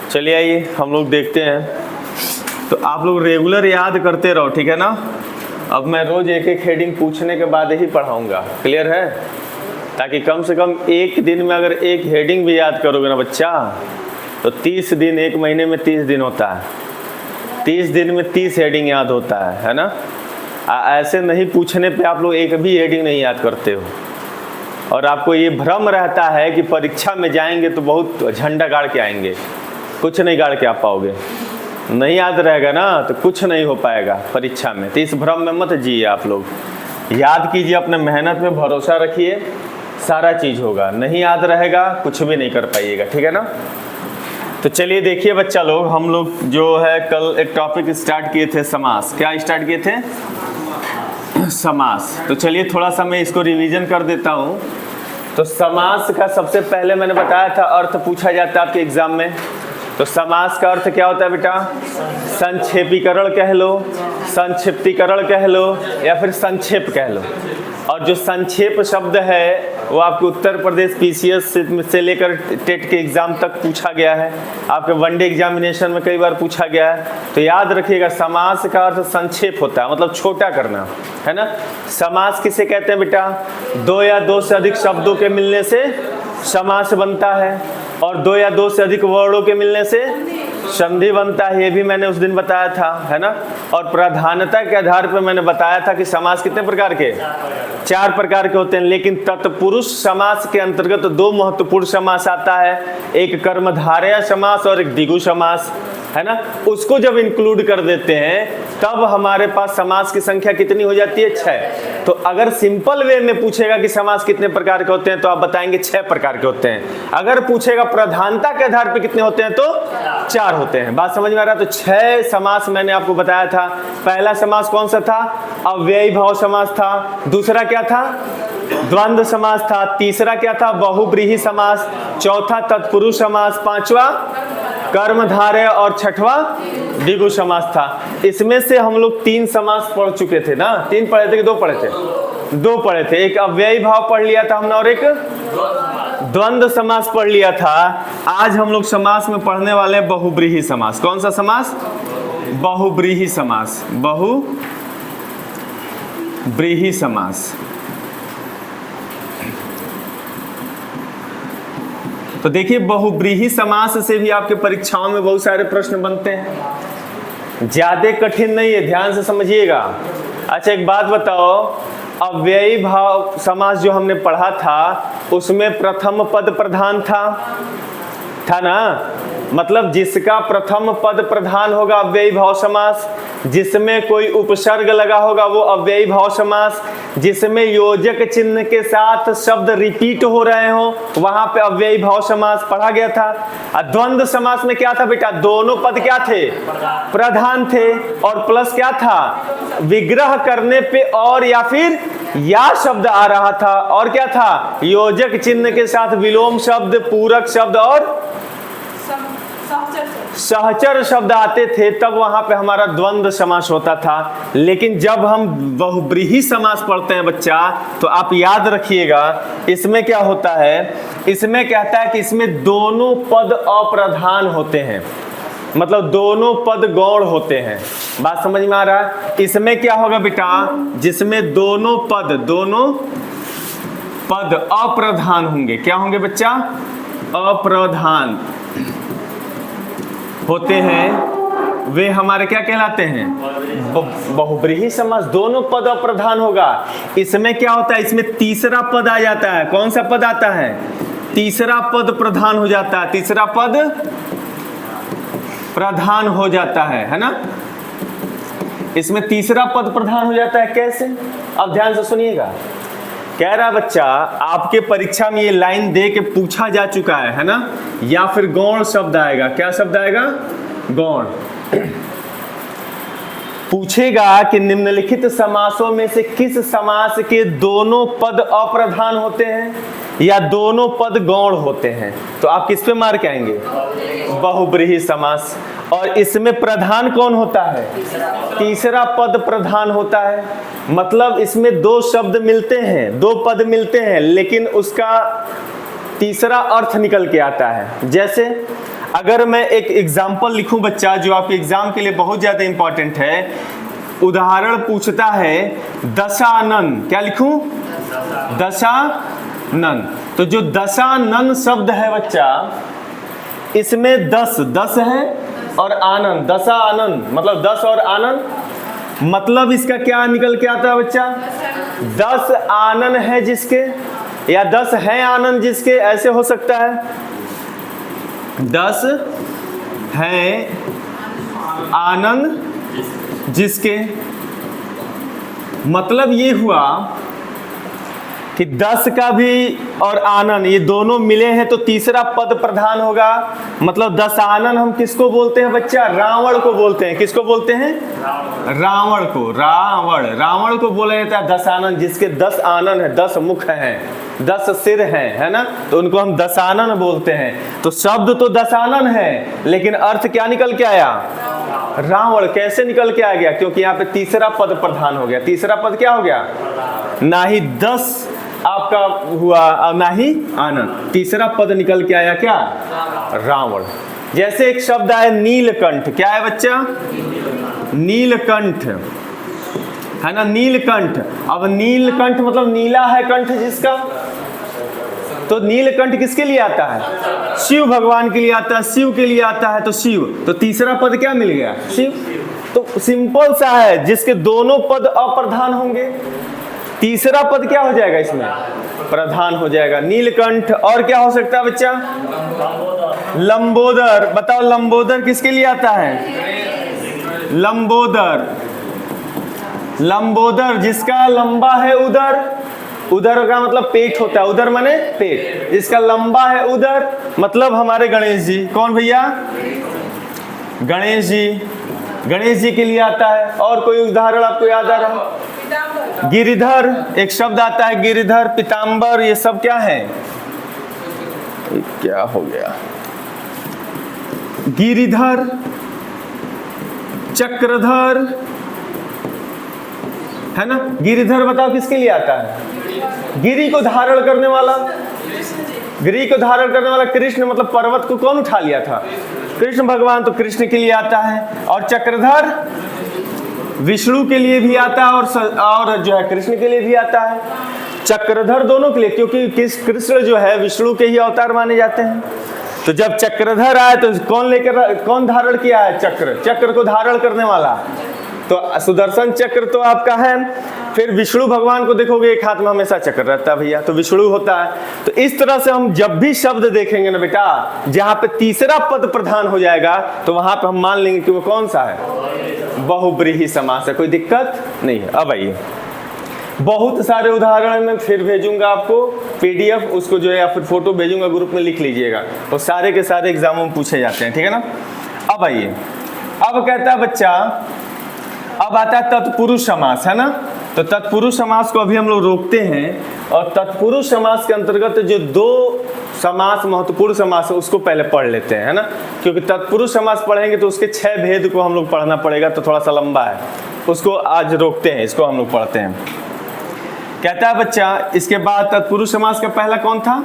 चलिए आइए हम लोग देखते हैं। तो आप लोग रेगुलर याद करते रहो, ठीक है ना। अब मैं रोज एक एक हेडिंग पूछने के बाद ही पढ़ाऊंगा, क्लियर है। ताकि कम से कम एक दिन में अगर एक हेडिंग भी याद करोगे ना बच्चा, तो 30 दिन, एक महीने में 30 दिन होता है, 30 दिन में 30 हेडिंग याद होता है ना। ऐसे नहीं पूछने पे आप लोग एक भी हेडिंग नहीं याद करते हो, और आपको ये भ्रम रहता है कि परीक्षा में जाएंगे तो बहुत झंडा गाड़ के आएंगे। कुछ नहीं गाड़ के आ पाओगे, नहीं याद रहेगा ना तो कुछ नहीं हो पाएगा परीक्षा में। तो इस भ्रम में मत जिए, आप लोग याद कीजिए, अपने मेहनत में भरोसा रखिए, सारा चीज़ होगा। नहीं याद रहेगा कुछ भी नहीं कर पाइएगा, ठीक है ना। तो चलिए देखिए बच्चा लोग, हम लोग जो है कल एक टॉपिक स्टार्ट किए थे, समास। क्या स्टार्ट किए थे? समास। तो चलिए थोड़ा सा मैं इसको रिवीजन कर देता हूँ। तो समास का सबसे पहले मैंने बताया था अर्थ पूछा जाता है आपके एग्जाम में। तो समास का अर्थ क्या होता है बेटा? संक्षेपीकरण कह लो, संक्षिप्तीकरण कह लो, या फिर संक्षेप कह लो। और जो संक्षेप शब्द है वो आपके उत्तर प्रदेश पीसीएस से लेकर टेट के एग्जाम तक पूछा गया है, आपके वनडे एग्जामिनेशन में कई बार पूछा गया है। तो याद रखिएगा, समास का अर्थ संक्षेप होता है, मतलब छोटा करना, है ना। समास किसे कहते हैं बेटा? दो या दो से अधिक शब्दों के मिलने से समास बनता है, और दो या दो से अधिक वर्णों के मिलने से संधि बनता है। ये भी मैंने उस दिन बताया था, है ना। और प्रधानता के आधार पर मैंने बताया था कि समास कितने प्रकार के? 4 प्रकार के होते हैं। लेकिन तत्पुरुष समास के अंतर्गत 2 महत्वपूर्ण समास आता है, एक कर्मधारय समास और एक द्विगु समास, है ना। उसको जब इंक्लूड कर देते हैं तब हमारे पास समास की संख्या कितनी हो जाती है? 6। तो अगर सिंपल वे में पूछेगा कि समास कितने प्रकार के होते हैं तो आप बताएंगे 6 प्रकार के होते हैं। अगर पूछेगा प्रधानता के आधार पर कितने होते हैं तो 4 होते हैं। बात समझ में आ रहा है? तो 6 समास मैंने आपको बताया था। पहला समास कौन सा था? अव्ययी भाव समास था। दूसरा क्या था? द्वंद्व समास था। तीसरा क्या था? बहुब्रीहि समास। चौथा तत्पुरुष समास। पांचवा कर्मधारय, और छठवा द्विगु समास था। इसमें से हम लोग 3 समास पढ़ चुके थे ना। 3 पढ़े थे कि 2 पढ़े थे? 2 पढ़े थे। एक अव्ययी भाव पढ़ लिया था हमने, और एक द्वंद्व समास पढ़ लिया था। आज हम लोग समास में पढ़ने वाले हैं बहुब्रीहि समास। कौन सा समास? बहुब्रीहि समास। बहुब्रीहि समास। तो देखिए, बहुब्रीहि समास से भी आपके परीक्षाओं में बहुत सारे प्रश्न बनते हैं, ज्यादा कठिन नहीं है, ध्यान से समझिएगा। अच्छा एक बात बताओ, अव्ययी भाव समास जो हमने पढ़ा था उसमें प्रथम पद प्रधान था ना। मतलब जिसका प्रथम पद प्रधान होगा अव्ययी भाव समास, जिसमें कोई उपसर्ग लगा होगा वो अव्ययी भाव समास, जिसमें योजक चिन्ह के साथ शब्द रिपीट हो रहे हो वहां पे अव्ययी भाव समास पढ़ा गया था। द्वंद्व समास में क्या था बेटा? दोनों पद क्या थे? प्रधान थे, और प्लस क्या था? विग्रह करने पे और या फिर या शब्द आ रहा था, और क्या था? योजक चिन्ह के साथ विलोम शब्द, पूरक शब्द और सहचर शब्द आते थे, तब वहां पे हमारा द्वंद्व समास होता था। लेकिन जब हम बहुब्रीहि समास पढ़ते हैं बच्चा, तो आप याद रखिएगा इसमें क्या होता है, इसमें कहता है कि इसमें दोनों पद अप्रधान होते हैं, मतलब दोनों पद गौण होते हैं। बात समझ में आ रहा है? इसमें क्या होगा बेटा? जिसमें दोनों पद अप्रधान होंगे। क्या होंगे बच्चा? अप्रधान होते हैं, वे हमारे क्या कहलाते हैं? बहुब्रीहि समास। दोनों पद अप्रधान होगा। इसमें क्या होता है? इसमें तीसरा पद आ जाता है। कौन सा पद आता है? तीसरा पद प्रधान हो जाता है। तीसरा पद प्रधान हो जाता है ना। इसमें तीसरा पद प्रधान हो जाता है। कैसे? अब ध्यान से सुनिएगा। कह रहा बच्चा, आपके परीक्षा में ये लाइन दे के पूछा जा चुका है ना। या फिर गौण शब्द आएगा। क्या शब्द आएगा? गौण। पूछेगा कि निम्नलिखित समासों में से किस समास के दोनों पद अप्रधान होते हैं या दोनों पद गौण होते हैं? तो आप किस पे मार्क आएंगे? बहुब्रीहि समास। और इसमें प्रधान कौन होता है? तीसरा पद प्रधान होता है। मतलब इसमें 2 शब्द मिलते हैं, 2 पद मिलते हैं, लेकिन उसका तीसरा अर्थ निकल के आता है। जैसे अगर मैं एक एग्जाम्पल लिखूं बच्चा, जो आपके एग्जाम के लिए बहुत ज्यादा इंपॉर्टेंट है, उदाहरण पूछता है दशानन, क्या लिखूं? दशानन। तो जो दशानन शब्द है बच्चा, इसमें 10 है और आनंद, दशानन मतलब 10 और आनंद, मतलब इसका क्या निकल के आता है बच्चा? 10 आनंद है जिसके, या 10 है आनंद जिसके, ऐसे हो सकता है। 10 है आनंद जिसके, मतलब ये हुआ कि 10 का भी और आनंद ये दोनों मिले हैं तो तीसरा पद प्रधान होगा। मतलब 10 आनंद हम किसको बोलते हैं बच्चा? रावण को बोलते हैं। किसको बोलते हैं? रावण को। रावण को बोला जाता है 10 आनंद जिसके 10 आनंद है, 10 मुख हैं, 10 सिर हैं, है ना, तो उनको हम दशानन बोलते हैं। तो शब्द तो दशानन है, लेकिन अर्थ क्या निकल के आया? रावण। कैसे निकल के आ गया? क्योंकि यहाँ पे तीसरा पद प्रधान हो गया। तीसरा पद क्या हो गया? ना ही 10 आपका हुआ और ना ही आनंद, तीसरा पद निकल के आया क्या? रावण। जैसे एक शब्द आया नीलकंठ, क्या है बच्चा? नीलकंठ, है ना, नीलकंठ। अब नीलकंठ मतलब नीला है कंठ जिसका, तो नीलकंठ किसके लिए आता है? शिव भगवान के लिए आता है, शिव के लिए आता है, तो शिव। तो तीसरा पद क्या मिल गया? शिव। तो सिंपल सा है, जिसके दोनों पद अप्रधान होंगे, तीसरा पद क्या हो जाएगा? इसमें प्रधान हो जाएगा। नीलकंठ। और क्या हो सकता है बच्चा? लंबोदर। बताओ लंबोदर किसके लिए आता है? लंबोदर। लंबोदर जिसका लंबा है उदर, उदर का मतलब पेट होता है, उदर माने पेट, जिसका लंबा है उदर, मतलब हमारे गणेश जी। कौन भैया? गणेश जी। गणेश जी के लिए आता है। और कोई उदाहरण आपको याद आ रहा? गिरिधर, एक शब्द आता है गिरिधर, पीताम्बर, ये सब क्या है? क्या हो गया? गिरिधर, चक्रधर, है ना। गिरिधर बताओ किसके लिए आता है? गिरि को धारण करने वाला। गिरि को धारण करने वाला कृष्ण, मतलब पर्वत को कौन उठा लिया था? कृष्ण भगवान, तो कृष्ण के लिए आता है। और चक्रधर विष्णु के लिए भी आता है और जो है कृष्ण के लिए भी आता है। चक्रधर दोनों के लिए, क्योंकि कृष्ण जो है विष्णु के ही अवतार माने जाते हैं। तो जब चक्रधर आए तो कौन धारण किया है? चक्र को धारण करने वाला। तो सुदर्शन चक्र तो आपका है। फिर विष्णु भगवान को देखोगे एक हाथ में हमेशा चक्र रहता है भैया, तो विष्णु होता है। तो इस तरह से हम जब भी शब्द देखेंगे ना बेटा, जहां पे तीसरा पद प्रधान हो जाएगा, तो वहां पे हम मान लेंगे कि वो कौन सा है? बहुब्रीहि समास है। कोई दिक्कत नहीं है। अब आइए, बहुत सारे उदाहरण मैं फिर भेजूंगा आपको PDF, उसको जो है या फिर फोटो भेजूंगा, ग्रुप में लिख लीजिएगा। वो सारे के सारे एग्जामों में पूछे जाते हैं, ठीक है ना। अब आइए, अब कहता है बच्चा, अब आता है तत्पुरुष समास, है ना। तो तत्पुरुष समास को अभी हम लोग रोकते हैं, और तत्पुरुष समास के अंतर्गत जो 2 समास महत्वपूर्ण समास है उसको पहले पढ़ लेते हैं, है ना। क्योंकि तत्पुरुष समास पढ़ेंगे तो उसके 6 भेद को हम लोग पढ़ना पड़ेगा, तो थोड़ा सा लंबा है, उसको आज रोकते हैं, इसको हम लोग पढ़ते हैं। कहता है बच्चा, इसके बाद तत्पुरुष समास का पहला कौन था?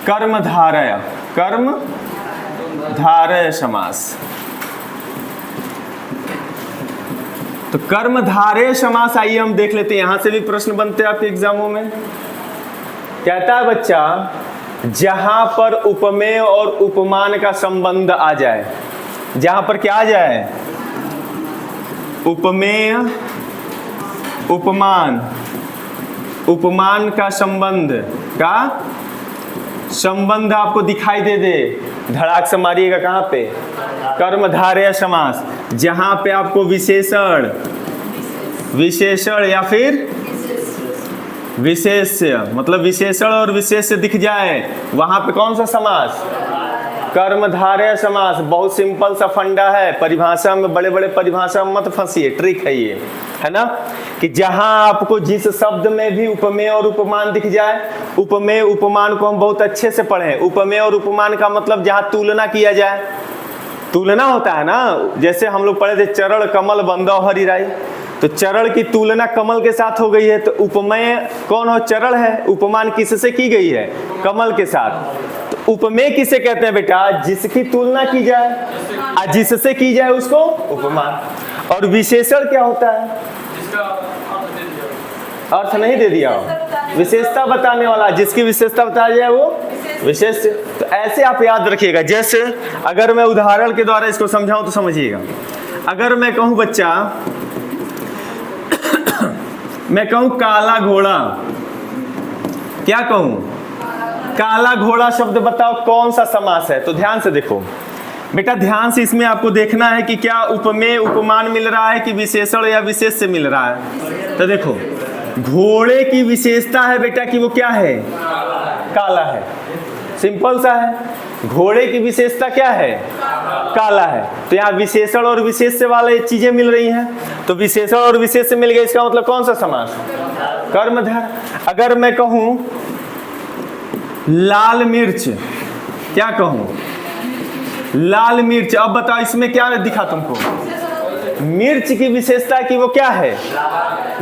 कर्मधारय। कर्मधारय समास। तो कर्मधारय समास आइए हम देख लेते हैं, यहां से भी प्रश्न बनते हैं आपके एग्जामों में। कहता है बच्चा, जहां पर उपमेय और उपमान का संबंध आ जाए, जहां पर क्या आ जाए? उपमेय उपमान, उपमान का संबंध आपको दिखाई दे, धड़ाक से मारिएगा कहां पे? कर्मधारय समास। जहां पे आपको विशेषण या फिर विशेष्य, मतलब विशेषण और विशेष्य दिख जाए, वहां पे कौन सा समास? कर्मधारय समास। बहुत सिंपल सा फंडा है, परिभाषा में बड़े बड़े परिभाषा में मत फंसिए, ट्रिक है ये, है ना। कि जहां आपको जिस शब्द में भी उपमेय और उपमान दिख जाए, उपमेय उपमान को हम बहुत अच्छे से पढ़े। उपमेय और उपमान का मतलब जहां तुलना किया जाए, तुलना होता है ना। जैसे हम लोग पढ़े थे चरण कमल बंदौ हरि राई, तो चरण की तुलना कमल के साथ हो गई है, तो उपमेय कौन हो? चरण है। उपमान किससे की गई है? कमल के साथ। तो उपमेय किसे कहते हैं बेटा? जिसकी तुलना की जाए और जिससे की जाए उसको उपमान। और विशेषण क्या होता है? अर्थ नहीं दे दिया, विशेषता बताने वाला, जिसकी विशेषता बताया जाए वो विशेष। तो ऐसे आप याद रखिएगा। जैसे अगर मैं उदाहरण के द्वारा इसको समझाऊं तो समझिएगा। अगर मैं कहूं बच्चा, मैं कहूं काला घोड़ा, क्या कहूं? काला घोड़ा शब्द बताओ कौन सा समास है? तो ध्यान से देखो बेटा, ध्यान से इसमें आपको देखना है कि क्या उपमेय उपमान मिल रहा है कि विशेषण या विशेष से मिल रहा है। तो देखो, घोड़े की विशेषता है बेटा कि वो क्या है? काला है। सिंपल सा है। घोड़े की विशेषता क्या है? काला है। तो यहाँ विशेषण और विशेष से वाले चीजें मिल रही हैं। तो विशेषण और विशेष से मिल गए, इसका मतलब कौन सा समास? कर्मधारय। अगर मैं कहूं लाल मिर्च, क्या कहूं? लाल मिर्च। अब बताओ इसमें क्या दिखा तुमको? मिर्च की विशेषता है कि वो क्या है?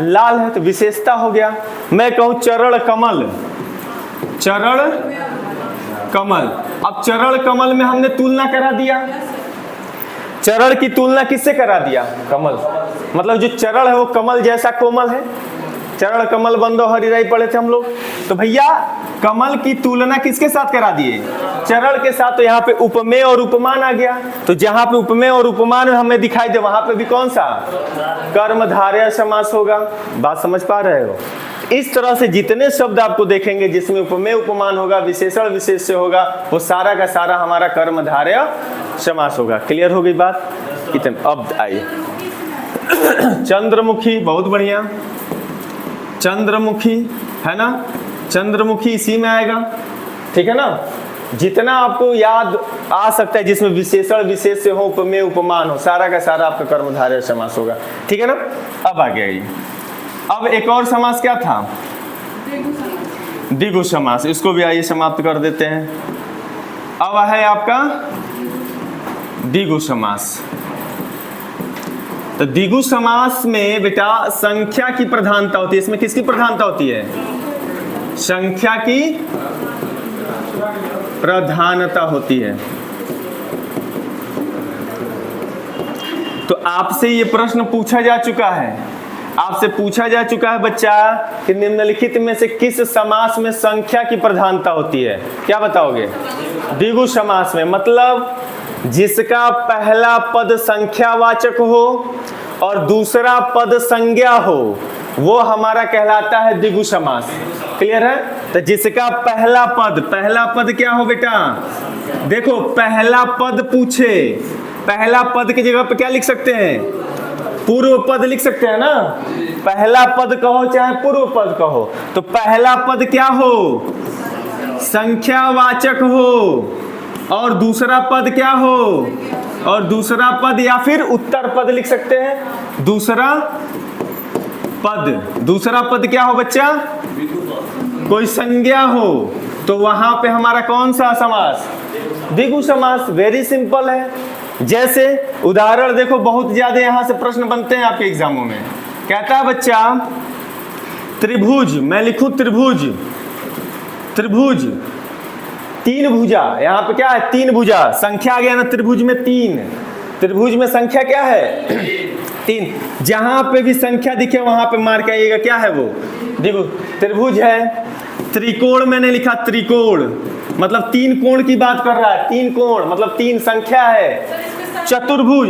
लाल है, तो विशेषता हो गया। मैं कहूं चरण कमल, चरण कमल। अब चरण कमल में हमने तुलना करा दिया। चरण की तुलना किससे करा दिया? कमल। मतलब जो चरण है वो कमल जैसा कोमल है। चरण कमल बंदो हरिराई पढ़े थे हम लोग। तो भैया कमल की तुलना किसके साथ करा दिए? चरण के साथ। तो यहाँ पे उपमेय और उपमान आ गया। तो जहां पे उपमेय और उपमान हमें दिखाई दे वहां पे भी कौन सा? कर्मधारय समास होगा। बात समझ पा रहे हो? इस तरह से जितने शब्द आपको देखेंगे जिसमें उपमेय उपमान होगा, विशेषण विशेष से होगा, वो सारा का सारा हमारा कर्मधारय समास होगा। क्लियर हो गई बात? कितने? अब आइए चंद्रमुखी, बहुत बढ़िया। चंद्रमुखी है ना, चंद्रमुखी इसी में आएगा, ठीक है ना। जितना आपको याद आ सकता है जिसमें विशेषण विशेष से हो, उपमेय उपमान हो, सारा का सारा आपका कर्मधारय समास होगा, ठीक है ना। अब आ गया ये। अब एक और समास क्या था? द्विगु समास। इसको भी आइए समाप्त कर देते हैं। अब है आपका द्विगु समास। तो द्विगु समास में बेटा संख्या की प्रधानता होती है। इसमें किसकी प्रधानता होती है? संख्या की प्रधानता होती है। तो आपसे ये प्रश्न पूछा जा चुका है, आपसे पूछा जा चुका है बच्चा कि निम्नलिखित में से किस समास में संख्या की प्रधानता होती है? क्या बताओगे? द्विगु समास में। मतलब जिसका पहला पद संख्यावाचक हो और दूसरा पद संज्ञा हो, वो हमारा कहलाता है द्विगु समास। क्लियर है? तो जिसका पहला पद क्या हो बेटा? देखो पहला पद पूछे, पहला पद की जगह पे क्या लिख सकते हैं? पूर्व पद लिख सकते हैं ना। पहला पद कहो चाहे पूर्व पद कहो, तो पहला पद क्या हो? संख्यावाचक हो। और दूसरा पद क्या हो? और दूसरा पद या फिर उत्तर पद लिख सकते हैं। दूसरा पद क्या हो बच्चा? कोई संज्ञा हो, तो वहां पे हमारा कौन सा समास? द्विगु समास। वेरी सिंपल है। जैसे उदाहरण देखो, बहुत ज्यादा यहां से प्रश्न बनते हैं आपके एग्जामों में। कहता है बच्चा त्रिभुज, मैं लिखूं त्रिभुज, त्रिभुज तीन भुजा। यहाँ पे क्या है? तीन भुजा। संख्या आ गया ना त्रिभुज में? तीन। त्रिभुज में संख्या क्या है? तीन। जहां पे भी संख्या दिखे वहां पे मार के आइएगा, क्या है वो? देखो त्रिभुज है। त्रिकोण मैंने लिखा, त्रिकोण मतलब तीन कोण की बात कर रहा है। तीन कोण मतलब तीन संख्या है। चतुर्भुज,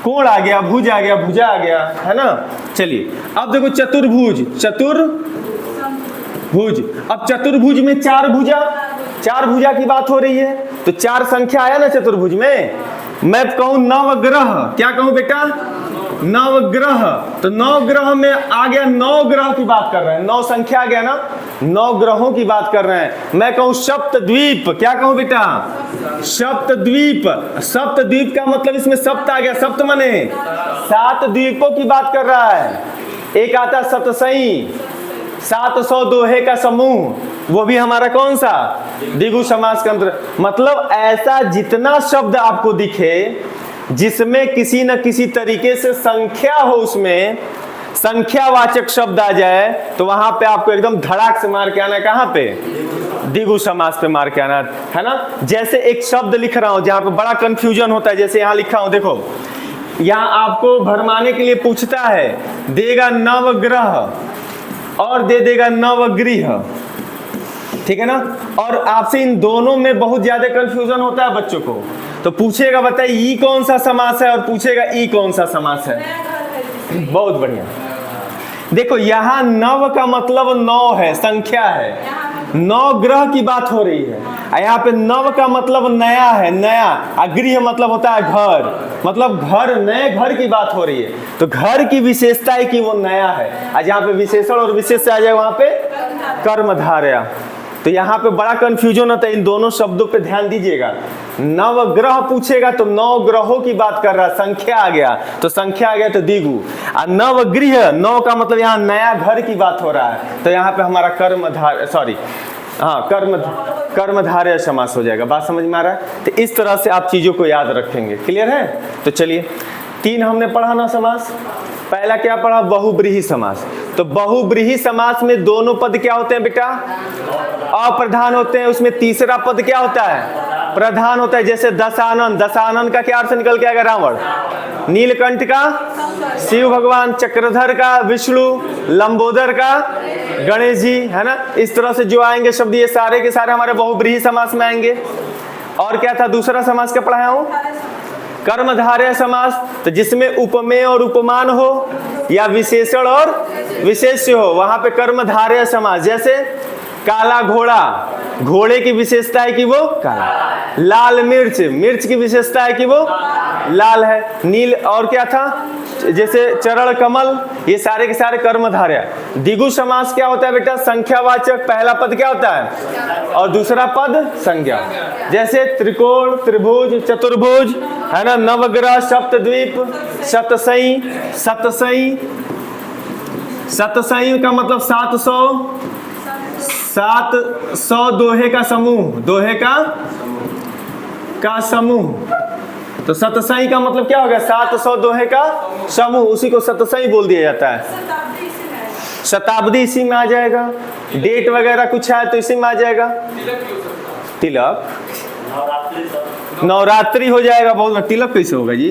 कोण आ गया, भुज आ गया, भुजा आ गया, है ना। चलिए अब देखो चतुर्भुज, भुज। अब चतुर्भुज में चार भुजा, चार भुजा की बात हो रही है, तो चार संख्या आया ना चतुर्भुज में। मैं कहूं नवग्रह, क्या कहूं बेटा? नवग्रह। तो नौ ग्रह में आ गया, नौ ग्रह की बात कर रहे हैं, नौ संख्या आ गया ना, नौ ग्रहों की बात कर रहे हैं। मैं कहूं सप्तद्वीप, क्या कहूं बेटा? सप्तद्वीप। सप्तद्वीप का मतलब इसमें सप्त आ गया, सप्त माने सात द्वीपों की बात कर रहा है। एक आता सतसई, 700 दोहे का समूह, वो भी हमारा कौन सा? द्विगु समास का अंतर। मतलब ऐसा जितना शब्द आपको दिखे जिसमें किसी न किसी तरीके से संख्या हो, उसमें संख्यावाचक शब्द आ जाए, तो वहां पे आपको एकदम धड़ाक से मार के आना है। कहां पे? द्विगु समास पे मार के आना है ना। जैसे एक शब्द लिख रहा हूं जहां पे बड़ा कंफ्यूजन होता है, जैसे यहां लिखा हूं, देखो यहां आपको भरमाने के लिए पूछता है, देगा नवग्रह और दे देगा नवगृह, ठीक है ना। और आपसे इन दोनों में बहुत ज्यादा कंफ्यूजन होता है बच्चों को, तो पूछेगा बताइए ई कौन सा समास है और पूछेगा ई कौन सा समास है। बहुत बढ़िया। देखो यहाँ नव का मतलब 9 है, संख्या है, 9 ग्रह की बात हो रही है। यहाँ पे नव का मतलब नया है, नया। गृह मतलब होता है घर, मतलब घर, नए घर की बात हो रही है। तो घर की विशेषता है कि वो नया है। आज यहाँ पे विशेषण और विशेष आ जाए, वहां पे कर्मधारय। तो यहाँ पे बड़ा कंफ्यूजन होता है, इन दोनों शब्दों पे ध्यान दीजिएगा। नवग्रह पूछेगा तो 9 ग्रहों की बात कर रहा है, संख्या आ गया तो संख्या आ गया तो द्विगु। और नवगृह, 9 का मतलब यहाँ नया घर की बात हो रहा है, तो यहाँ पे हमारा कर्मधारय समास हो जाएगा। बात समझ में आ रहा है। तो इस तरह से आप चीजों को याद रखेंगे। क्लियर है। तो चलिए 3 हमने पढ़ा ना समास। पहला क्या पढ़ा, बहुब्रीहि समास। तो बहुब्रीहि समास में दोनों पद क्या होते हैं बेटा, अप्रधान होते हैं। उसमें तीसरा पद क्या होता है, प्रधान होता है। जैसे दशानन, दशानन का क्या अर्थ निकल के आएगा, रावण। नीलकंठ का शिव भगवान, चक्रधर का विष्णु, लंबोदर का गणेश जी, है ना। इस तरह से जो आएंगे शब्द ये सारे के सारे हमारे बहुब्रीहि समास में आएंगे। और क्या था दूसरा समास क्या पढ़ाया हूं, कर्मधारय समास। तो जिसमें उपमेय और उपमान हो या विशेषण और विशेष्य हो, वहां पे कर्मधारय समास। जैसे काला घोड़ा, घोड़े की विशेषता है कि वो काला। लाल मिर्च, मिर्च की विशेषता है कि वो लाल है। नील, और क्या था, जैसे चरण कमल, ये सारे के सारे कर्मधारय। द्विगु समास क्या होता है बेटा, संख्यावाचक। पहला पद क्या होता है और दूसरा पद संज्ञा। जैसे त्रिकोण, त्रिभुज, चतुर्भुज, है ना। नवग्रह, सप्तद्वीप, शतसई, सतसई। सतसई का मतलब 700 दोहे का समूह, दोहे का समूह। तो सतसई का मतलब क्या हो गया, 700 दोहे का समूह, उसी को सतसई बोल दिया जाता है। शताब्दी इसी में आ जाएगा। डेट वगैरह कुछ है तो इसी में आ जाएगा। तिलक, नवरात्रि हो जाएगा। बहुत, तिलक कैसे होगा जी,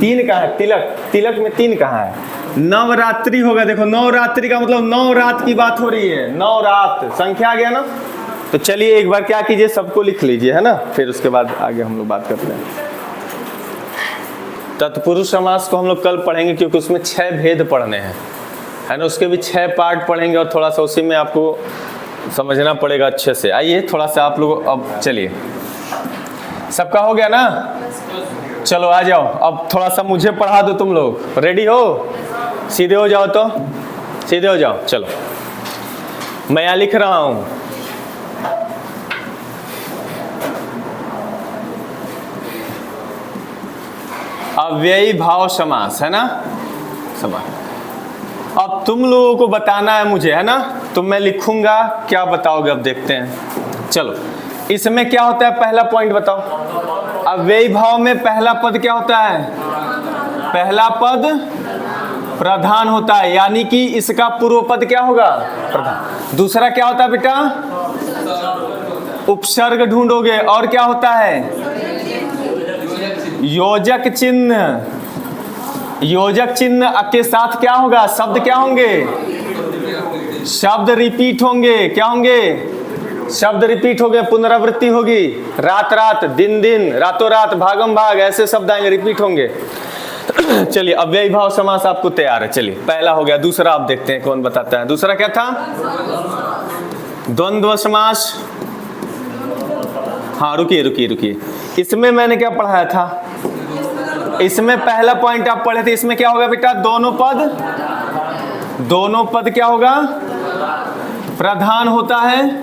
3 का है तिलक, तिलक में 3 कहाँ है। नवरात्रि होगा। देखो नवरात्रि का मतलब 9 रात की बात हो रही है, 9 रात, संख्या आ गया ना। तो चलिए एक बार क्या कीजिए, सबको लिख लीजिए, है ना। फिर उसके बाद आगे हम लोग बात करते हैं। तत्पुरुष समास को हम लोग कल पढ़ेंगे, क्योंकि उसमें 6 भेद पढ़ने हैं, है ना। उसके भी 6 पार्ट पढ़ेंगे और थोड़ा सा उसी में आपको समझना पड़ेगा अच्छे से। आइए थोड़ा सा आप लोग, अब चलिए सबका हो गया ना, चलो आ जाओ। अब थोड़ा सा मुझे पढ़ा दो तुम लोग। रेडी हो, सीधे हो जाओ, तो सीधे हो जाओ। चलो मैं यहाँ लिख रहा हूं, अव्ययी भाव समास, है ना, समास। अब तुम लोगों को बताना है मुझे, है ना। तो मैं लिखूंगा, क्या बताओगे अब देखते हैं। चलो इसमें क्या होता है, पहला पॉइंट बताओ। अव्ययी भाव में पहला पद क्या होता है, पहला पद प्रधान होता है, यानी कि इसका पूर्व पद क्या होगा, प्रधान। दूसरा क्या होता है बेटा, उपसर्ग ढूंढोगे। और क्या होता है, योजक चिन्ह। योजक चिन्ह के साथ क्या होगा, शब्द क्या होंगे, शब्द रिपीट होंगे। क्या होंगे, शब्द रिपीट हो गए, पुनरावृत्ति होगी। रात रात, दिन दिन, रातों रात, भागम भाग, ऐसे शब्द आएंगे, रिपीट होंगे। चलिए अव्ययी भाव समास आपको तैयार है। चलिए पहला हो गया, दूसरा आप देखते हैं कौन बताता है। दूसरा क्या था, द्वंद्व समास। हाँ रुकिए रुकिए रुकिए, इसमें मैंने क्या पढ़ाया था, इसमें पहला पॉइंट आप पढ़े थे। इसमें क्या होगा बेटा, दोनों पद क्या होगा, प्रधान होता है।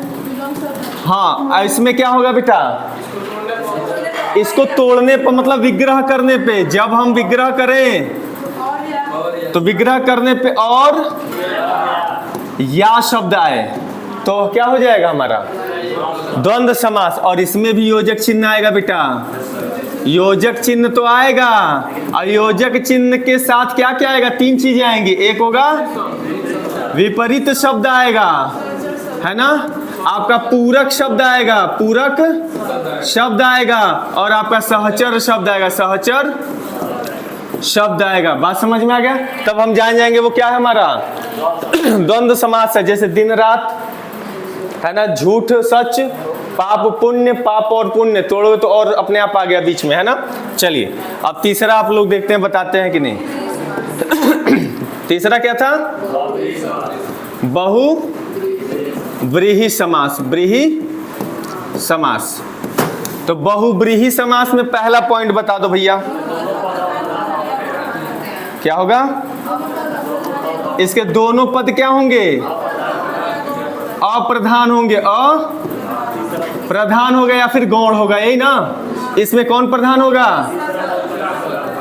हाँ इसमें क्या होगा बेटा, इसको तोड़ने पर मतलब विग्रह करने पे, जब हम विग्रह करें तो विग्रह करने पे और या शब्द आए तो क्या हो जाएगा हमारा द्वंद्व समास। और इसमें भी योजक चिन्ह आएगा बेटा, योजक चिन्ह तो आएगा। और योजक चिन्ह के साथ क्या क्या आएगा, 3 चीजें आएंगी। एक होगा विपरीत शब्द आएगा, है ना, आपका पूरक शब्द आएगा, पूरक शब्द आएगा, और आपका सहचर शब्द आएगा, सहचर शब्द आएगा। बात समझ में आ गया? तब हम जान जाएंगे वो क्या है हमारा द्वंद्व समास है। जैसे दिन रात है ना, झूठ सच, पाप पुण्य, पाप और पुण्य तोड़ो तो और अपने आप आ गया बीच में, है ना। चलिए अब तीसरा आप लोग देखते हैं, बताते हैं कि नहीं। तीसरा क्या था? बहुव्रीहि समास, व्रीहि समास। तो बहुव्रीहि समास में पहला पॉइंट बता दो भैया, क्या होगा? इसके दोनों पद क्या होंगे? अप्रधान होंगे, अप्रधान होगा या फिर गौण होगा, यही ना। इसमें कौन प्रधान होगा?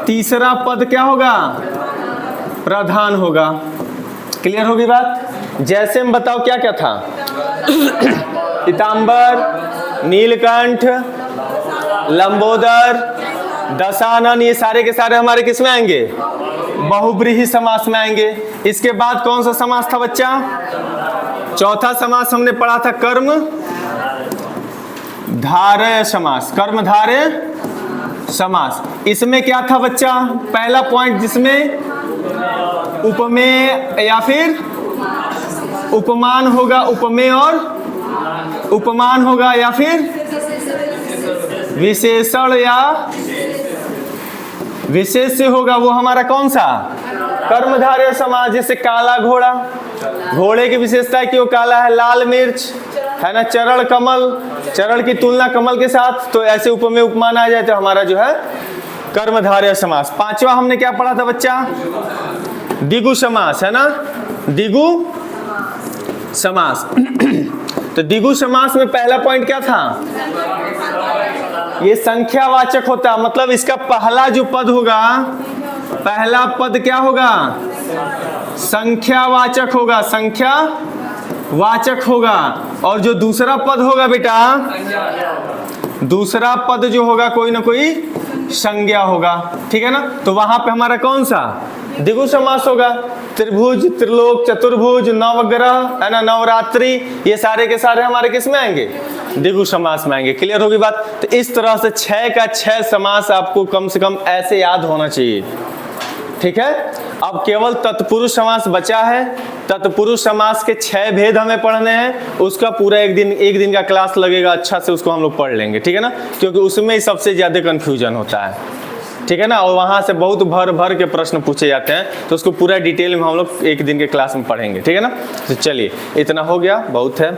तीसरा पद क्या होगा? प्रधान होगा। क्लियर होगी बात? जैसे हम बताओ क्या क्या था? पीतांबर, नीलकंठ, लंबोदर, दशानन, ये सारे के सारे हमारे किस में आएंगे? बहुव्रीहि समास में आएंगे। इसके बाद कौन सा समास था बच्चा? चौथा समास हमने पढ़ा था कर्म धारय समास, कर्म धारय समास। इसमें क्या था बच्चा? पहला पॉइंट जिसमें उपमेय या फिर उपमान होगा, उपमेय और उपमान होगा, या फिर विशेषण या विशेष्य होगा, वो हमारा कौन सा? कर्मधारय समास। जैसे काला घोड़ा, घोड़े की विशेषता है कि वो काला है। लाल मिर्च है ना, चरण कमल, चरण की तुलना कमल के साथ, तो ऐसे उपमेय उपमान आ जाए तो हमारा जो है कर्मधारय समास। पांचवा हमने क्या पढ़ा था बच्चा? द्विगु समास, है ना, द्विगु समास। तो द्विगु समास में पहला पॉइंट क्या था? ये संख्यावाचक होता है, मतलब इसका पहला जो पद होगा, पहला पद क्या होगा? संख्यावाचक होगा, संख्यावाचक होगा। और जो दूसरा पद होगा बेटा, दूसरा पद जो होगा कोई ना कोई संज्ञा होगा, ठीक है ना। तो वहां पे हमारा कौन सा द्विगु समास होगा? त्रिभुज, त्रिलोक, चतुर्भुज, नवग्रह, है ना, नवरात्रि, ये सारे के सारे हमारे किस में आएंगे? द्विगु समास में आएंगे। क्लियर होगी बात? तो इस तरह से 6 का 6 समास आपको कम से कम ऐसे याद होना चाहिए, ठीक है। अब केवल तत्पुरुष समास बचा है। तत्पुरुष समास के 6 भेद हमें पढ़ने हैं, उसका पूरा एक दिन का क्लास लगेगा, अच्छा से उसको हम लोग पढ़ लेंगे, ठीक है ना, क्योंकि उसमें ही सबसे ज्यादा कंफ्यूजन होता है, ठीक है ना। और वहां से बहुत भर के प्रश्न पूछे जाते हैं, तो उसको पूरा डिटेल में हम लोग एक दिन के क्लास में पढ़ेंगे, ठीक है ना। तो चलिए, इतना हो गया, बहुत है।